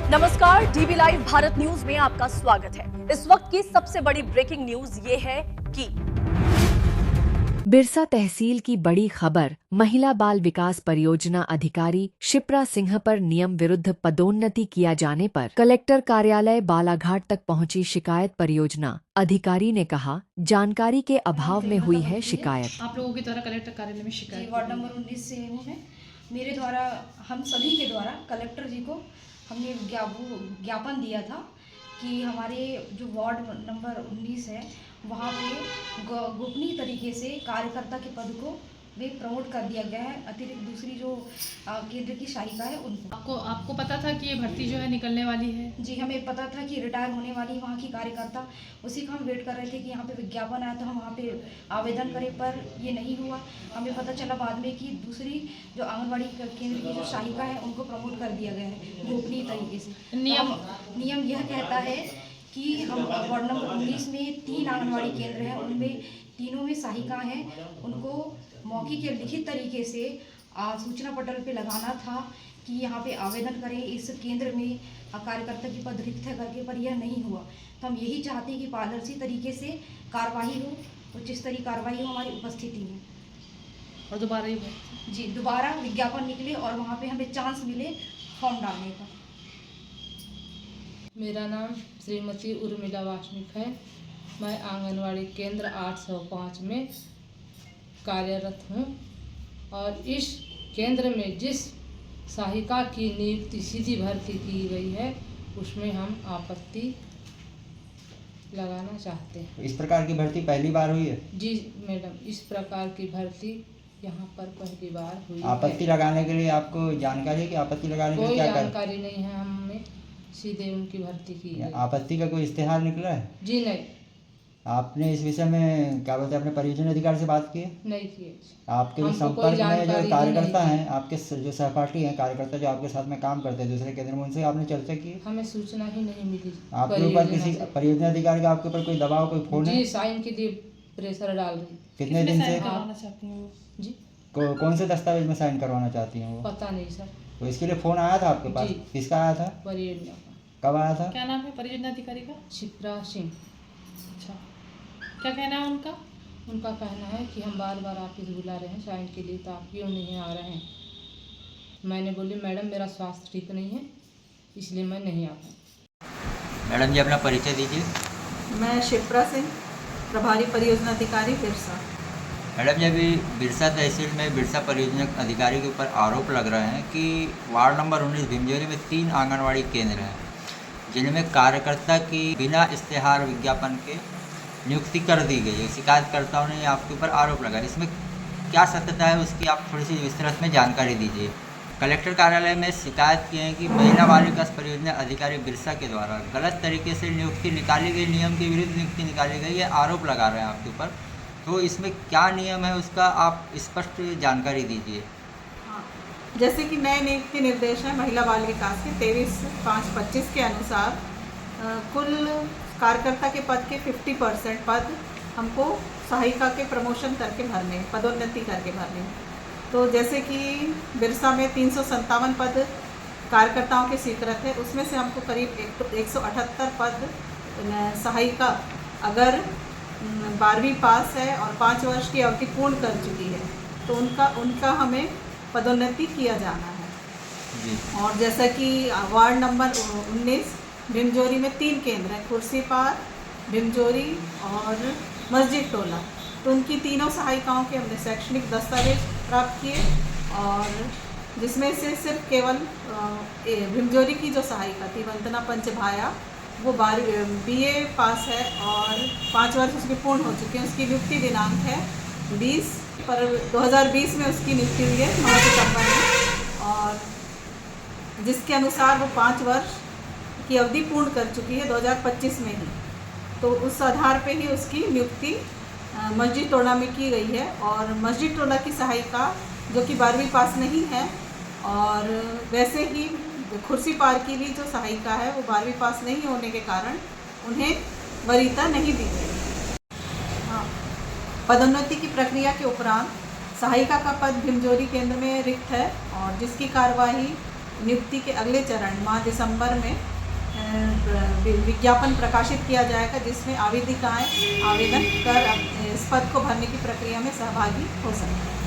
नमस्कार, dB live Bharat news में आपका स्वागत है। इस वक्त की सबसे बड़ी ब्रेकिंग न्यूज ये है कि बिरसा तहसील की बड़ी खबर, महिला बाल विकास परियोजना अधिकारी शिप्रा सिंह पर नियम विरुद्ध पदोन्नति किया जाने पर कलेक्टर कार्यालय बालाघाट तक पहुंची शिकायत। परियोजना अधिकारी ने कहा, जानकारी के अभाव में हुई है शिकायत। आप लोगों के द्वारा कलेक्टर कार्यालय में शिकायत वार्ड नंबर 19 से हूँ मैं। मेरे द्वारा, हम सभी के द्वारा कलेक्टर जी को हमने ज्ञापन दिया था कि हमारे जो वार्ड नंबर 19 है वहाँ पे गोपनीय तरीके से कार्यकर्ता के पद को वे प्रमोट कर दिया गया है, अतिरिक्त दूसरी जो केंद्र की सहायिका है उनको। आपको पता था कि ये भर्ती जो है निकलने वाली है? जी, हमें पता था कि रिटायर होने वाली वहाँ की कार्यकर्ता, उसी का हम वेट कर रहे थे कि यहाँ पे विज्ञापन आया तो हम वहाँ पे आवेदन करें, पर ये नहीं हुआ। हमें पता चला बाद में कि दूसरी जो आंगनबाड़ी केंद्र की जो सहायिका है उनको प्रमोट कर दिया गया है गोपनीय तरीके से। नियम यह कहता है कि हम वार्ड नंबर 19 में 3 आंगनबाड़ी केंद्र हैं, उनमें तीनों में सहायिका हैं, उनको मौखिक या लिखित तरीके से सूचना पटल पे लगाना था कि यहाँ पे आवेदन करें, इस केंद्र में कार्यकर्ता की पद रिक्त है करके, पर यह नहीं हुआ। तो हम यही चाहते हैं कि पारदर्शी तरीके से कार्रवाई हो, उच्च स्तरीय कार्रवाई हो हमारी उपस्थिति में, और दोबारा ही जी दोबारा विज्ञापन निकले और वहाँ पे हमें चांस मिले फॉर्म डालने का। मेरा नाम श्रीमती उर्मिला वासनिक है। मैं आंगनवाड़ी केंद्र 805 में कार्यरत हूँ और इस केंद्र में जिस सहायिका की नियुक्ति सीधी भर्ती की गई है उसमें हम आपत्ति लगाना चाहते हैं। इस प्रकार की भर्ती पहली बार हुई है? जी मैडम, इस प्रकार की भर्ती यहाँ पर पहली बार हुई है। आपत्ति लगाने के लिए आपको जानकारी है कि आपत्ति लगाने के लिए क्या जानकारी नहीं है, हमें सीधे उनकी भर्ती की गई। आपत्ति का कोई इश्तेहार निकला है? जी नहीं। आपने इस विषय में क्या बोलते हैं अपने परियोजना अधिकारी से बात की है? नहीं की। आपके जो संपर्क में जो कार्यकर्ता हैं, आपके जो सहपाठी हैं, कार्यकर्ता जो आपके साथ में काम करते हैं दूसरे केंद्र में, उनसे आपने चर्चा की? हमें सूचना ही नहीं मिली। आपके ऊपर किसी परियोजना अधिकारी का आपके ऊपर कोई दबाव, कोई फोन है? जी, साइन के लिए प्रेशर डाल रही। कितने दिन से करवाना चाहती हैं वो? जी, कौन से दस्तावेज में साइन करवाना चाहती हैं वो? पता नहीं सर। तो इसके लिए फोन आया था आपके पास? किसका आया था? परियोजना का। कब आया था? क्या नाम है परियोजना अधिकारी का? शिप्रा सिंह। अच्छा, क्या कहना है उनका? उनका कहना है कि हम बार बार ऑफिस बुला रहे हैं साइन के लिए, तो आप क्यों नहीं आ रहे हैं? मैंने बोली मैडम मेरा स्वास्थ्य ठीक नहीं है इसलिए मैं नहीं आ पाई। मैडम जी अपना परिचय दीजिए। मैं शिप्रा सिंह, प्रभारी परियोजना अधिकारी बिरसा। मैडम जी, अभी बिरसा तहसील में बिरसा परियोजना अधिकारी के ऊपर आरोप लग रहे हैं कि वार्ड नंबर 19 भीमजोरी में 3 आंगनवाड़ी केंद्र हैं जिनमें कार्यकर्ता की बिना इश्तेहार विज्ञापन के नियुक्ति कर दी गई है। शिकायतकर्ताओं ने आपके ऊपर आरोप लगाया, इसमें क्या सत्यता है उसकी आप थोड़ी सी विस्तृत में जानकारी दीजिए। कलेक्टर कार्यालय में शिकायत की है कि महिला बाल विकास परियोजना अधिकारी बिरसा के द्वारा गलत तरीके से नियुक्ति निकाली गई, नियम के विरुद्ध नियुक्ति निकाली गई, ये आरोप लगा रहे हैं आपके ऊपर। तो इसमें क्या नियम है उसका आप स्पष्ट जानकारी दीजिए। हाँ, जैसे कि नए नियुक्ति निर्देश है महिला बाल विकास के 23/5/25 के अनुसार कुल कार्यकर्ता के पद के 50% पद हमको सहायिका के प्रमोशन करके भरने, पदोन्नति करके भरने। तो जैसे कि बिरसा में 357 पद कार्यकर्ताओं के स्वीकृत है, उसमें से हमको करीब 178 पद सहायिका अगर 12वीं पास है और 5 वर्ष की अवधि पूर्ण कर चुकी है तो उनका हमें पदोन्नति किया जाना है जी। और जैसा कि वार्ड नंबर 19 भीमजोरी में 3 केंद्र हैं, कुर्सीपार, भीमजोरी और मस्जिद टोला। तो उनकी तीनों सहायिकाओं के हमने शैक्षणिक दस्तावेज प्राप्त किए और जिसमें से सिर्फ केवल भीमजोरी की जो सहायिका थी वंदना पंचभाया, वो BA पास है और 5 वर्ष उसके पूर्ण हो चुके हैं। उसकी नियुक्ति दिनांक है 2020 में उसकी नियुक्ति हुई है महाचिकम्बा में, और जिसके अनुसार वो 5 वर्ष की अवधि पूर्ण कर चुकी है 2025 में ही। तो उस आधार पे ही उसकी नियुक्ति मस्जिद टोला में की गई है। और मस्जिद टोला की सहायिका जो कि 12वीं पास नहीं है, और वैसे ही खुर्सीपार की भी जो सहायिका है वो 12वीं पास नहीं होने के कारण उन्हें वरीयता नहीं दी गई। हाँ, पदोन्नति की प्रक्रिया के उपरांत सहायिका का पद भीमजोरी केंद्र में रिक्त है और जिसकी कार्यवाही नियुक्ति के अगले चरण माह दिसंबर में विज्ञापन प्रकाशित किया जाएगा, जिसमें आवेदिकाएं आवेदन कर इस पद को भरने की प्रक्रिया में सहभागी हो सकते हैं।